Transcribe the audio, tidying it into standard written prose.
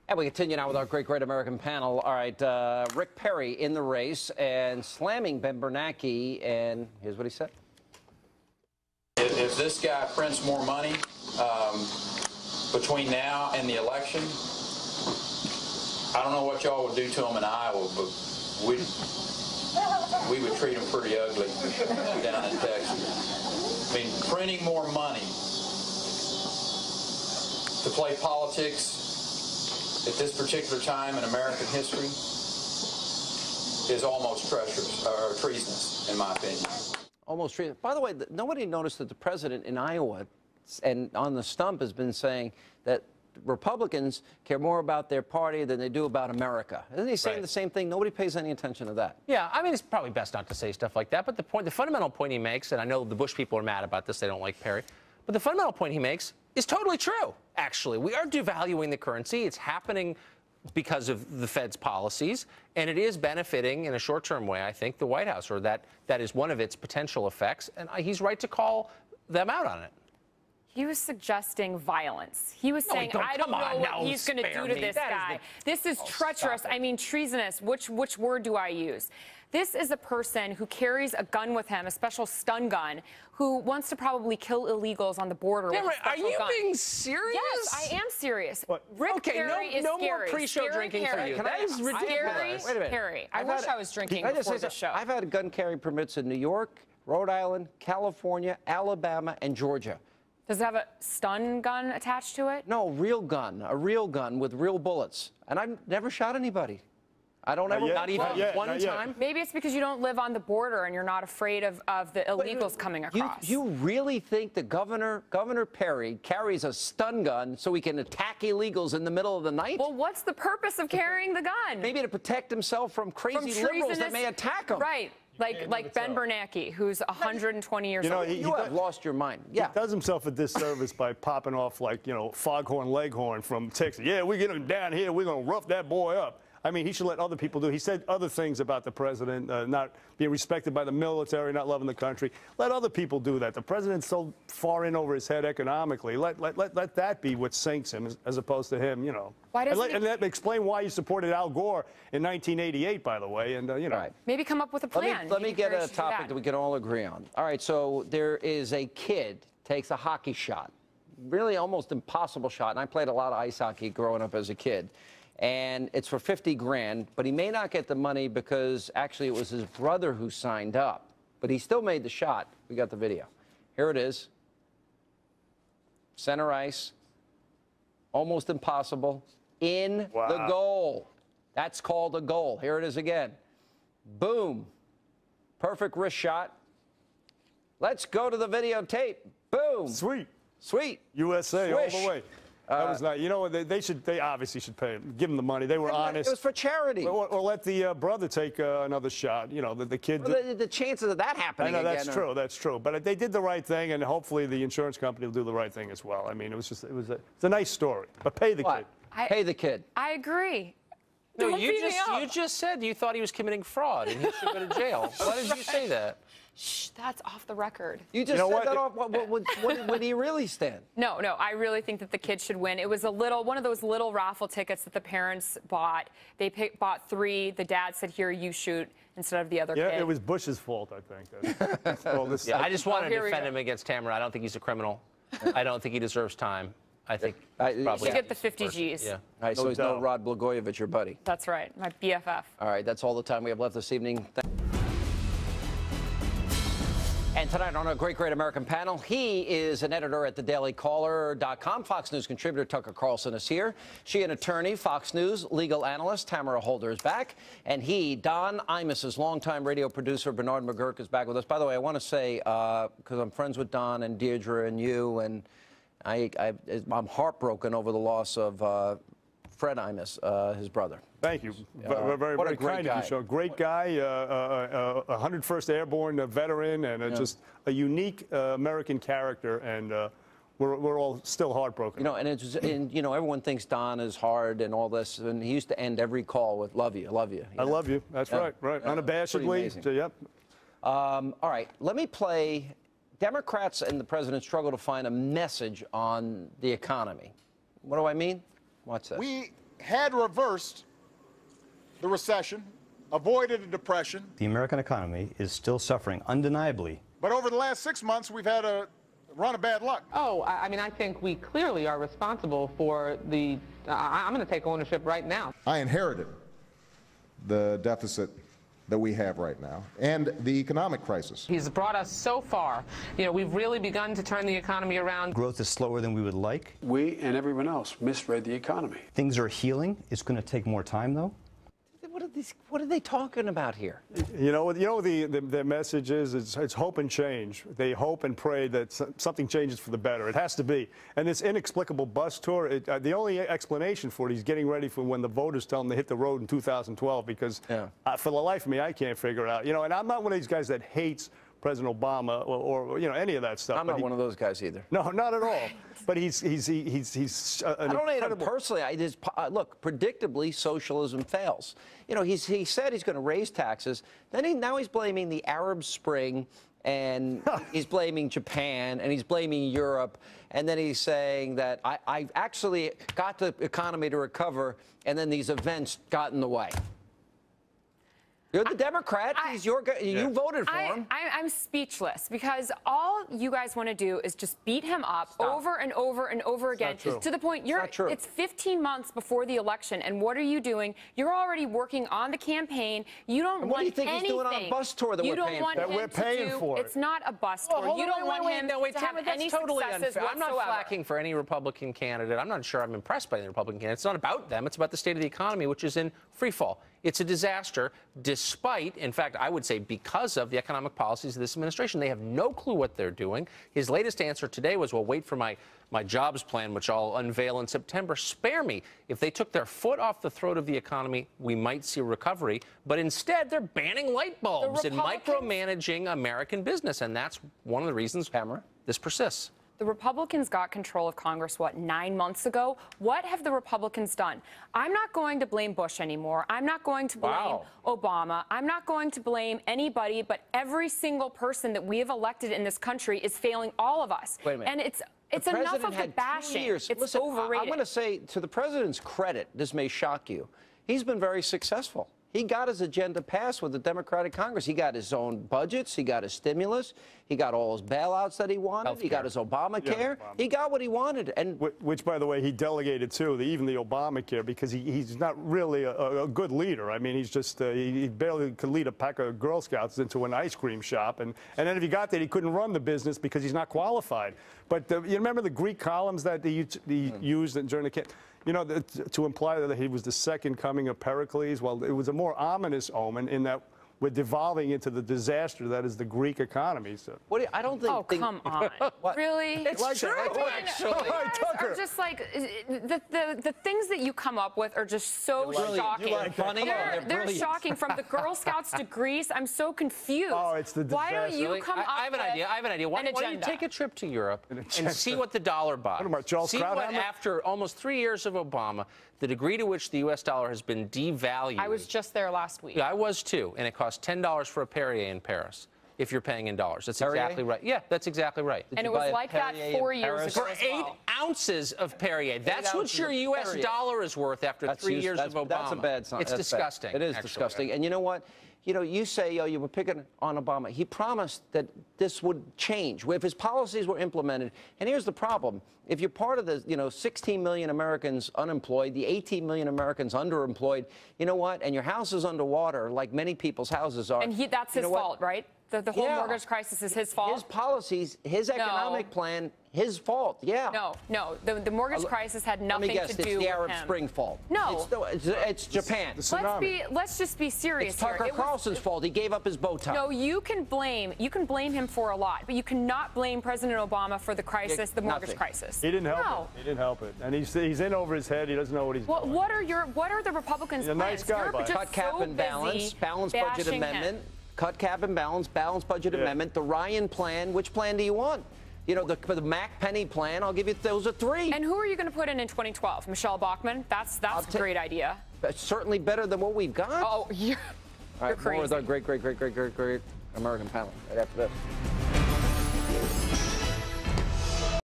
And we continue now with our great American panel. All right, Rick Perry in the race and slamming Bernanke, and here's what he said. If this guy prints more money between now and the election, I don't know what y'all would do to him in Iowa, but we would treat him pretty ugly down in Texas. I mean, printing more money to play politics at this particular time in American history is almost treacherous, or treasonous, in my opinion. Almost treasonous. By the way, nobody noticed that the president in Iowa and on the stump has been saying that Republicans care more about their party than they do about America. Isn't he saying the same thing? Nobody pays any attention to that. Yeah, I mean, it's probably best not to say stuff like that. But the fundamental point he makes, and I know the Bush people are mad about this, they don't like Perry, but the fundamental point he makes is totally true, actually. We are devaluing the currency. It's happening because of the Fed's policies, and it is benefiting in a short-term way, I think, the White House, or that is one of its potential effects, and he's right to call them out on it. He was suggesting violence. He was saying, I don't know what he's going to do to this guy. This is treacherous. I mean, treasonous. Which word do I use? This is a person who carries a gun with him, a special stun gun, who wants to probably kill illegals on the border with a special gun. Are you being serious? Yes, I am serious. What? Rick Perry is no scary. more pre-show drinking for you. That is ridiculous. Scary Perry. I wish I was drinking before the show. I've had gun carry permits in New York, Rhode Island, California, Alabama, and Georgia. Does it have a stun gun attached to it? No, a real gun with real bullets. And I've never shot anybody. I don't ever, not even one time? Maybe it's because you don't live on the border and you're not afraid of the illegals coming across. You really think that Governor Perry carries a stun gun so he can attack illegals in the middle of the night? Well, what's the purpose of carrying the gun? Maybe to protect himself from crazy liberals that may attack him. Right. Like Ben Bernanke, who's 120 years old. You have lost your mind. Yeah. He does himself a disservice by popping off like, Foghorn Leghorn from Texas. Yeah, we get him down here. We're going to rough that boy up. I mean, he should let other people do it. He said other things about the president, not being respected by the military, not loving the country. Let other people do that. The president's so far in over his head economically. Let that be what sinks him as opposed to him, Why doesn't and let me explain why he supported Al Gore in 1988, by the way, and, Right. Maybe come up with a plan. Let me get a topic that we can all agree on. All right, so there is a kid takes a hockey shot, really almost impossible shot, and I played a lot of ice hockey growing up as a kid. And it's for 50 grand, but he may not get the money because actually it was his brother who signed up. But he still made the shot. We got the video. Here it is. Center ice. Almost impossible. In the goal. That's called a goal. Here it is again. Boom. Perfect wrist shot. Let's go to the videotape. Boom. Sweet. Sweet. USA Swish. all the way. That was nice. You know what? They obviously should pay him. Give him the money. They were honest. It was for charity. Or let the brother take another shot. The kid. Well, the chances of that happening. I know that's true. That's true. But they did the right thing, and hopefully the insurance company will do the right thing as well. I mean, it's a nice story. But pay the kid. Pay the kid. I agree. No, you just said you thought he was committing fraud and he should go to jail. Why did you say that? Shh, that's off the record. You just said that off. What did he really stand? No, I really think that the kid should win. It was one of those little raffle tickets that the parents bought. They bought 3. The dad said, here, you shoot, instead of the other kid. Yeah, it was Bush's fault, I think. I just want to defend him against Tamara. I don't think he's a criminal. I don't think he deserves time. I think probably should get the 50 G's. Yeah. All right, so he's no Rod Blagojevich, your buddy. That's right, my BFF. All right, that's all the time we have left this evening. And tonight on our great American panel, he is an editor at thedailycaller.com. Fox News contributor Tucker Carlson is here. She an attorney, Fox News legal analyst Tamara Holder is back. And he, Don Imus's longtime radio producer, Bernard McGuirk, is back with us. By the way, I want to say, because I'm friends with Don and Deirdre and you, and I'm heartbroken over the loss of Fred Imus, his brother. Thank you. Very kind of you, Sean. Great guy, 101st Airborne veteran, and just a unique American character. And we're all still heartbroken. And everyone thinks Don is hard and all this, and he used to end every call with "Love you, love you." I love you. That's right. Unabashedly. So, yep. All right. Let me play. Democrats and the president struggle to find a message on the economy. What do I mean? What's this? We had reversed the recession, avoided a depression. The American economy is still suffering undeniably. But over the last 6 months, we've had a run of bad luck. Oh, I mean, I think we clearly are responsible for the, I'm going to take ownership right now. I inherited the deficit that we have right now and the economic crisis. He's brought us so far. You know, we've really begun to turn the economy around. Growth is slower than we would like. We and everyone else misread the economy. Things are healing. It's going to take more time, though. What are they talking about here? You know the message is it's hope and change. They hope and pray that something changes for the better. It has to be. And this inexplicable bus tour, the only explanation for it, he's getting ready for when the voters tell him to hit the road in 2012, because for the life of me, I can't figure it out. You know, and I'm not one of these guys that hates President Obama or you know, any of that stuff. I'm not one of those guys either. No, not at all. But he's I don't hate him personally. Look, predictably, socialism fails. You know, he said he's going to raise taxes. Then now he's blaming the Arab Spring, and he's blaming Japan, and he's blaming Europe, and then he's saying that I actually got the economy to recover, and then these events got in the way. You're the Democrat. You voted for him. I'm speechless, because all you guys want to do is just beat him up over and over and over again, to the point it's 15 months before the election, and what are you doing? You're already working on the campaign. You don't want what do you think anything. He's doing on a bus tour that we're paying for? It's not a bus tour. You don't want him to have any successes whatsoever. I'm not flacking for any Republican candidate. I'm not sure I'm impressed by any Republican candidate. It's not about them. It's about the state of the economy, which is in free fall. It's a disaster, despite, in fact, I would say because of the economic policies of this administration. They have no clue what they're doing. His latest answer today was, well, wait for my jobs plan, which I'll unveil in September. Spare me. If they took their foot off the throat of the economy, we might see recovery. But instead, they're banning light bulbs and micromanaging American business. And that's one of the reasons, Tamara, this persists. The Republicans got control of Congress, 9 months ago? What have the Republicans done? I'm not going to blame Bush anymore. I'm not going to blame Obama. I'm not going to blame anybody, but every single person that we have elected in this country is failing all of us. Wait a minute. And it's enough of the bashing. It's overrated. I'm going to say, to the president's credit, this may shock you, he's been very successful. He got his agenda passed with the Democratic Congress. He got his own budgets. He got his stimulus. He got all his bailouts that he wanted. He got his Obamacare. He got what he wanted. And which, by the way, he delegated too, even the Obamacare, because he's not really a good leader. I mean, he's just he barely could lead a pack of Girl Scouts into an ice cream shop, and then if he got there, he couldn't run the business because he's not qualified. But you remember the Greek columns that he used during the campaign? You know, to imply that he was the second coming of Pericles, well, it was a more ominous omen in that we're devolving into the disaster that is the Greek economy. So. I don't think. Oh, come on. Really? It's like true, actually. Are just like, the things that you come up with are just so shocking. Funny? They're shocking. From the Girl Scouts to Greece, I'm so confused. Oh, it's the disaster. Why don't you come up with I have an idea. Why don't you take a trip to Europe and see what the dollar buys? See what, after almost 3 years of Obama, the degree to which the U.S. dollar has been devalued. I was just there last week. Yeah, I was too, and it cost $10 for a Perrier in Paris. If you're paying in dollars. That's exactly right. Yeah, that's exactly right. And it was like that 4 years ago. For 8 ounces of Perrier. That's what your U.S. dollar is worth after 3 years of Obama. That's a bad sign. It's disgusting. It is disgusting. And you know what? You know, you say, you were picking on Obama. He promised that this would change if his policies were implemented. And here's the problem. If you're part of the, 16 million Americans unemployed, the 18 million Americans underemployed, you know what? And your house is underwater, like many people's houses are. And that's his fault, right? The whole mortgage crisis is his fault? His policies, his economic plan, his fault, No. The mortgage crisis had nothing to do with him. It's the Arab Spring fault. No. It's Japan. Let's just be serious here. It's Tucker Carlson's fault. He gave up his bow tie. No, you can blame him for a lot, but you cannot blame President Obama for the crisis, the mortgage crisis. He didn't help it. He didn't help it. And he's in over his head. He doesn't know what he's doing. What are the Republicans' plans? Nice guy, cut cap and balance, balanced budget amendment. Cut cap and balance, balanced budget amendment, the Ryan plan. Which plan do you want? You know, the Mac Penny plan, I'll give you those are 3. And who are you going to put in 2012? Michelle Bachmann? That's a great idea. Certainly better than what we've got. Oh, you're crazy. More with our great American panel right after this.